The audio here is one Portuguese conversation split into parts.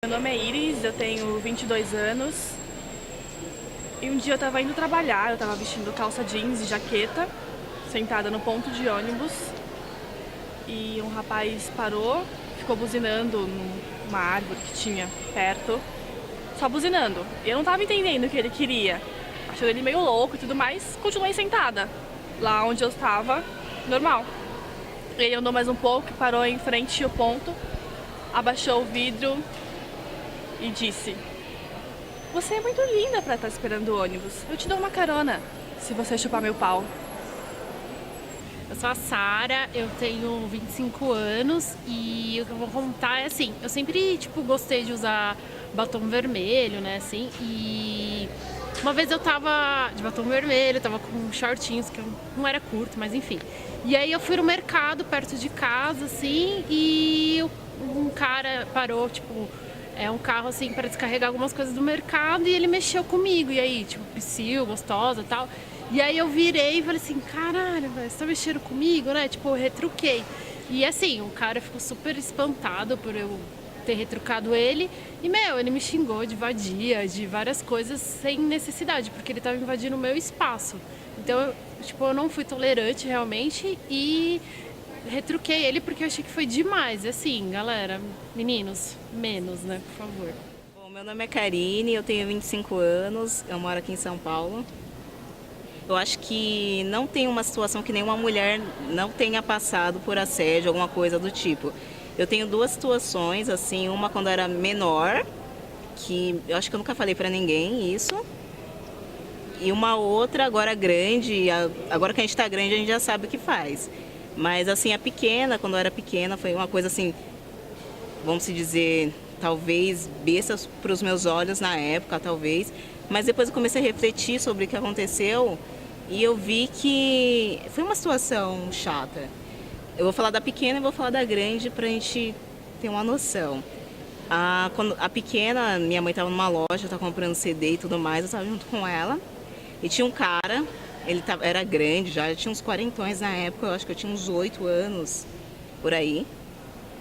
Meu nome é Iris, eu tenho 22 anos e um dia eu tava indo trabalhar, eu tava vestindo calça jeans e jaqueta, sentada no ponto de ônibus e um rapaz parou, ficou buzinando numa árvore que tinha perto, só buzinando. Eu não tava entendendo o que ele queria, achando ele meio louco e tudo mais, continuei sentada lá onde eu estava, normal. Ele andou mais um pouco, parou em frente ao ponto, abaixou o vidro e disse: "Você é muito linda pra estar esperando o ônibus. Eu te dou uma carona, se você chupar meu pau." Eu sou a Sara, eu tenho 25 anos e o que eu vou contar é assim, eu sempre, gostei de usar batom vermelho, né, assim, e uma vez eu tava de batom vermelho, tava com shortinhos, que não era curto, mas enfim. E aí eu fui no mercado perto de casa, assim, e um cara parou, é um carro assim para descarregar algumas coisas do mercado e ele mexeu comigo. E aí, psiu, gostosa e tal. E aí eu virei e falei assim, caralho, velho, você tá mexendo comigo, né? Tipo, eu retruquei. E assim, o cara ficou super espantado por eu ter retrucado ele. E, ele me xingou de vadia, de várias coisas sem necessidade, porque ele tava invadindo o meu espaço. Então, eu não fui tolerante realmente e retruquei ele porque eu achei que foi demais. E assim, galera, meninos, menos, né, por favor. Bom, meu nome é Karine, eu tenho 25 anos, eu moro aqui em São Paulo. Eu acho que não tem uma situação que nenhuma mulher não tenha passado por assédio, alguma coisa do tipo. Eu tenho duas situações, assim, uma quando eu era menor, que eu acho que eu nunca falei pra ninguém isso. E uma outra agora grande, agora que a gente tá grande a gente já sabe o que faz. Mas assim, a pequena, quando eu era pequena, foi uma coisa assim, vamos se dizer, talvez besta para os meus olhos na época, talvez. Mas depois eu comecei a refletir sobre o que aconteceu e eu vi que foi uma situação chata. Eu vou falar da pequena e vou falar da grande pra gente ter uma noção. Quando a pequena, minha mãe estava numa loja, estava comprando CD e tudo mais, eu estava junto com ela. E tinha um cara, era grande já tinha uns 40 na época, eu acho que eu tinha uns 8 anos, por aí.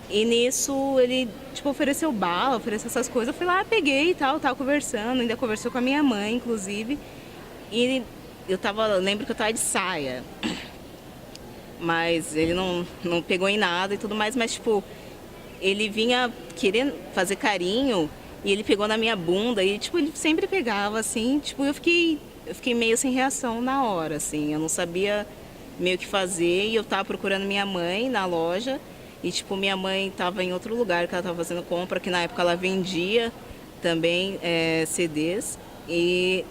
E nisso ele, ofereceu bala, ofereceu essas coisas, eu fui lá, peguei e tal, tava conversando, ainda conversou com a minha mãe, inclusive. E lembro que eu tava de saia, mas ele não pegou em nada e tudo mais, mas ele vinha querendo fazer carinho e ele pegou na minha bunda e, ele sempre pegava, assim, eu fiquei meio sem reação na hora, assim, eu não sabia meio o que fazer e eu tava procurando minha mãe na loja e, minha mãe tava em outro lugar que ela tava fazendo compra, que na época ela vendia também CDs e,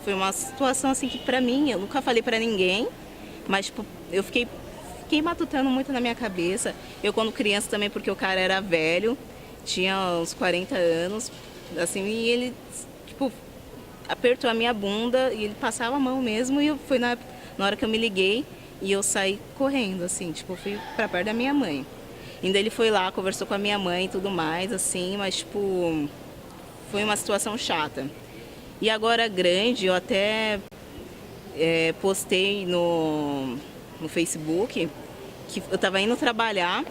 foi uma situação, assim, que pra mim, eu nunca falei pra ninguém, mas, eu fiquei matutando muito na minha cabeça. Eu, quando criança também, porque o cara era velho, tinha uns 40 anos, assim, e ele, apertou a minha bunda e ele passava a mão mesmo e foi na hora que eu me liguei e eu saí correndo, assim, fui pra perto da minha mãe. Ainda ele foi lá, conversou com a minha mãe e tudo mais, assim, mas, foi uma situação chata. E agora grande, eu até postei no Facebook que eu tava indo trabalhar,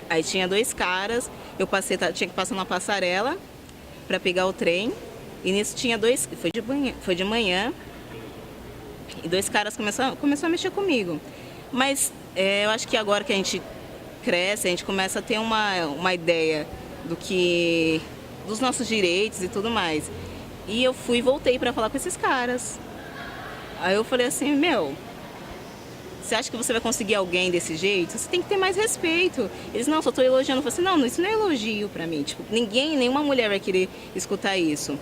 aí tinha dois caras, tinha que passar na passarela para pegar o trem, e nisso tinha foi de manhã, e dois caras começou a mexer comigo. Mas eu acho que agora que a gente cresce, a gente começa a ter uma ideia dos nossos direitos e tudo mais. E eu voltei para falar com esses caras. Aí eu falei assim, você acha que você vai conseguir alguém desse jeito? Você tem que ter mais respeito. Eles, não, só tô elogiando. Eu falei assim, não, isso não é elogio pra mim. Nenhuma mulher vai querer escutar isso.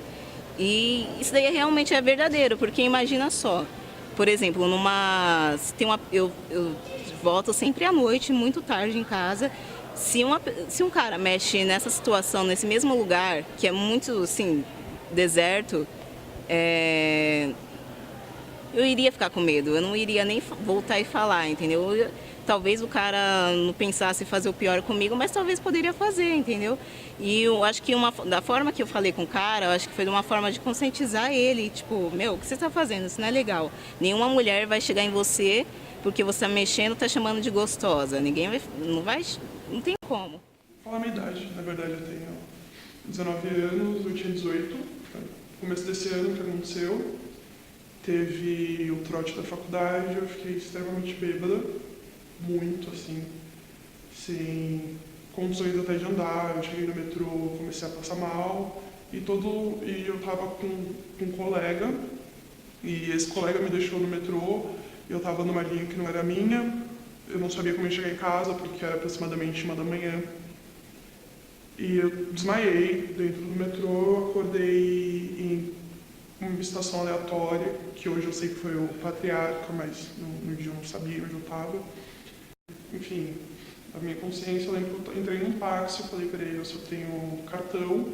E isso daí realmente é verdadeiro, porque imagina só. Por exemplo, eu volto sempre à noite, muito tarde em casa. Se um cara mexe nessa situação, nesse mesmo lugar, que é muito, assim, deserto, eu iria ficar com medo, eu não iria nem voltar e falar, entendeu? Talvez o cara não pensasse em fazer o pior comigo, mas talvez poderia fazer, entendeu? E eu acho que da forma que eu falei com o cara, eu acho que foi de uma forma de conscientizar ele, o que você está fazendo? Isso não é legal. Nenhuma mulher vai chegar em você porque você está mexendo, está chamando de gostosa. Ninguém não tem como. falar a minha idade. Na verdade, eu tenho 19 anos, eu tinha 18. No começo desse ano que aconteceu, teve o trote da faculdade, eu fiquei extremamente bêbada, muito assim, sem condições até de andar. Eu cheguei no metrô, comecei a passar mal, e eu tava com um colega, e esse colega me deixou no metrô, eu tava numa linha que não era minha, eu não sabia como ia chegar em casa, porque era aproximadamente 1 da manhã. E eu desmaiei dentro do metrô, acordei em uma estação aleatória, que hoje eu sei que foi o Patriarca, mas no dia eu não sabia onde eu estava. Enfim, a minha consciência, eu lembro que eu entrei num táxi, eu falei para ele, eu só tenho cartão,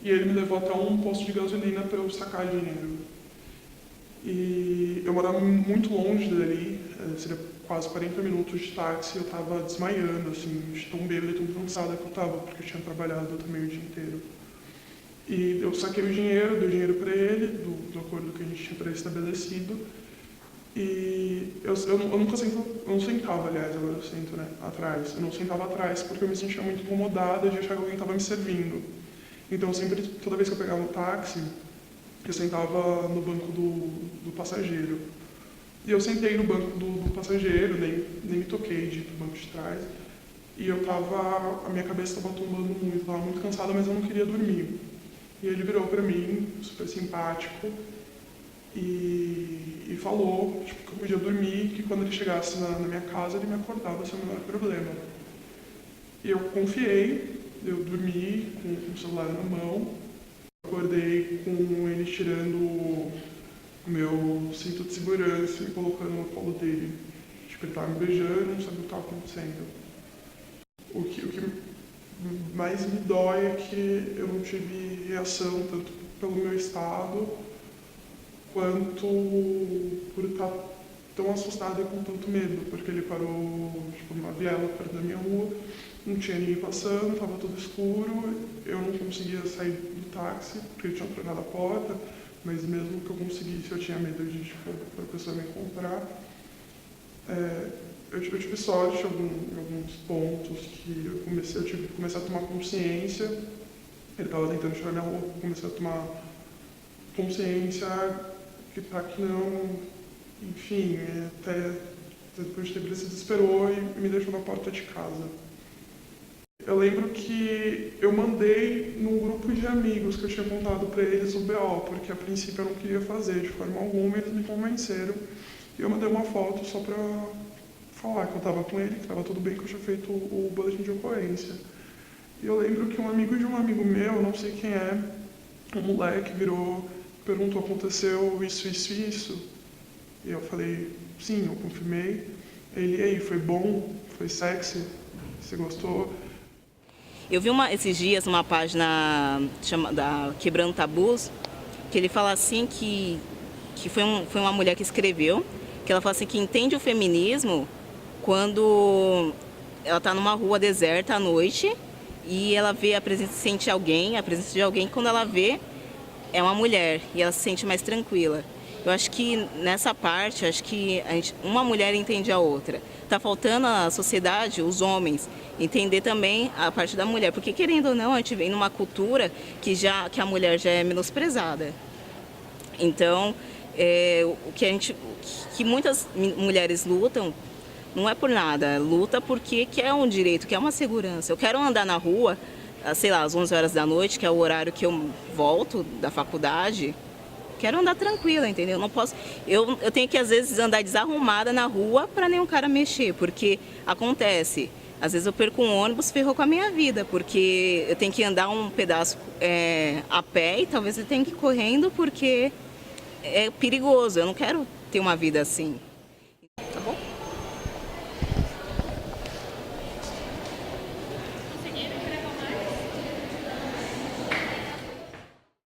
e ele me levou até um posto de gasolina para eu sacar dinheiro. E eu morava muito longe dali, seria quase 40 minutos de táxi, eu estava desmaiando, assim, de tão bêbada e tão cansada que eu estava, porque eu tinha trabalhado também o dia inteiro. E eu saquei o dinheiro, dei o dinheiro para ele, do acordo que a gente tinha pré-estabelecido. E eu nunca sento, eu não sentava, aliás, agora eu sento, né, atrás. Eu não sentava atrás porque eu me sentia muito incomodada de achar que alguém estava me servindo. Então, sempre, toda vez que eu pegava um táxi, eu sentava no banco do passageiro. E eu sentei no banco do passageiro, nem me toquei de ir pro banco de trás. E a minha cabeça estava tombando muito, estava muito cansada, mas eu não queria dormir. E ele virou para mim, super simpático, e falou que eu podia dormir, que quando ele chegasse na minha casa ele me acordava sem o menor problema. E eu confiei, eu dormi com o celular na mão, acordei com ele tirando o meu cinto de segurança e colocando no colo dele. Tipo, ele estava me beijando, não sabia o que estava acontecendo. O que mais me dói é que eu não tive reação tanto pelo meu estado quanto por estar tão assustada e com tanto medo, porque ele parou tipo, numa viela perto da minha rua, não tinha ninguém passando, estava tudo escuro, eu não conseguia sair do táxi porque ele tinha trancado a porta, mas mesmo que eu conseguisse eu tinha medo de tipo, a pessoa me encontrar. Eu tive sorte em alguns pontos que eu tive que começar a tomar consciência. Ele estava tentando tirar minha roupa, eu comecei a tomar consciência para que não, enfim, até depois de ter ele se desesperou e me deixou na porta de casa. Eu lembro que eu mandei num grupo de amigos que eu tinha contado para eles o BO, porque a princípio eu não queria fazer de forma alguma, eles me convenceram. E eu mandei uma foto só para falar que eu estava com ele, que estava tudo bem, que eu tinha feito o boletim de ocorrência. E eu lembro que um amigo de um amigo meu, não sei quem é, um moleque virou, perguntou, aconteceu isso? E eu falei, sim, eu confirmei. Ele, ei, foi bom? Foi sexy? Você gostou? Eu vi esses dias uma página chamada Quebrando Tabus, que ele fala assim que foi uma mulher que escreveu, que ela fala assim que entende o feminismo quando ela está numa rua deserta à noite e ela vê a presença de alguém, quando ela vê é uma mulher e ela se sente mais tranquila. Eu acho que nessa parte, uma mulher entende a outra. Está faltando à sociedade, os homens, entender também a parte da mulher, porque querendo ou não, a gente vem numa cultura que a mulher já é menosprezada. Então, que muitas mulheres lutam, não é por nada, luta porque quer um direito, quer uma segurança. Eu quero andar na rua, sei lá, às 11 horas da noite, que é o horário que eu volto da faculdade, quero andar tranquila, entendeu? Não posso, eu tenho que às vezes andar desarrumada na rua para nenhum cara mexer, porque acontece, às vezes eu perco um ônibus, ferrou com a minha vida, porque eu tenho que andar um pedaço a pé e talvez eu tenha que ir correndo porque é perigoso, eu não quero ter uma vida assim.